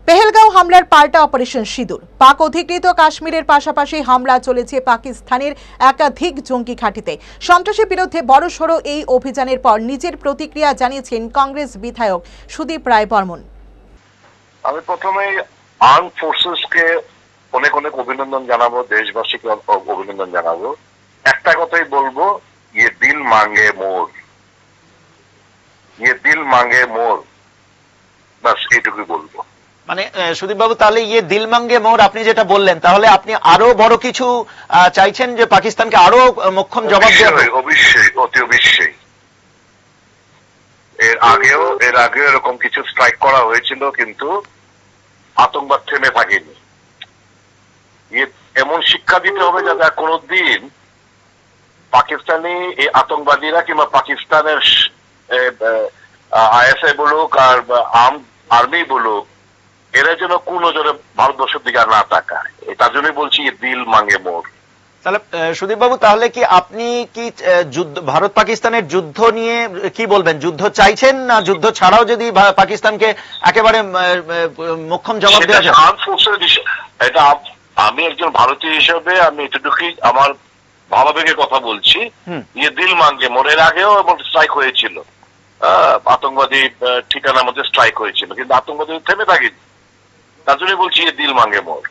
পেহেলগাঁও হামলার পাল্টা অপারেশন সিঁদুর। পাক অধিকৃত কাশ্মীরের পাশাপাশি হামলা চলেছে পাকিস্তানের একাধিক জঙ্গি ঘাঁটিতে। সন্ত্রাসের বিরুদ্ধে বড়সড় এই অভিযানের পর নিজের প্রতিক্রিয়া জানিয়েছেন কংগ্রেস বিধায়ক সুদীপ রায় বর্মন। আমি প্রথমে আর্ম ফোর্সেসকে অনেক অনেক অভিনন্দন জানাবো, দেশবাসীকে অভিনন্দন জানাবো। একটা কথাই বলবো, ইয়ে দিল মাঙ্গে মোর, ইয়ে দিল মাঙ্গে মোর, বাস এইটুকুই বলবো। মানে সুদীপ বাবু, তাহলে ইয়ে দিল মাঙ্গে মোর আপনি যেটা বললেন, তাহলে আপনি আরো বড় কিছু চাইছেন, যে পাকিস্তানকে আরো মোক্ষম জবাব দেওয়া? অবশ্যই, অতি অবশ্যই। এর আগেও এরকম কিছু স্ট্রাইক করা হয়েছিল, কিন্তু আতঙ্কবাদ থেমে থাকেনি। এমন শিক্ষা দিতে হবে যাতে কোনদিন পাকিস্তানি এই আতঙ্কবাদীরা কিংবা পাকিস্তানের আইএসআই বলুক আর আর্মি বলুক, এরা যেন কোন নজরে ভারতবর্ষের দিকে না তাকায়। তার জন্যই বলছি দিল মাঙ্গে মোর। তাহলে সুদীপ বাবু, তাহলে কি আপনি কি ভারত পাকিস্তানের যুদ্ধ নিয়ে কি বলবেন? যুদ্ধ চাইছেন, না যুদ্ধ ছাড়াও যদি পাকিস্তানকে একেবারে মোক্ষম জবাব দেওয়া যায়? আর্ম ফোর্সের এটা আমি একজন ভারতীয় হিসেবে আমি এতটুকুই আমার ভাবাবেগের কথা বলছি। ইয়ে দিল মাঙ্গে মোর, এর আগেও স্ট্রাইক হয়েছিল, আতঙ্কবাদী ঠিকানার মধ্যে স্ট্রাইক হয়েছিল, কিন্তু আতঙ্কবাদী থেমে থাকেনি। তার জন্য বলছি ইয়ে দিল মাঙ্গে মোর।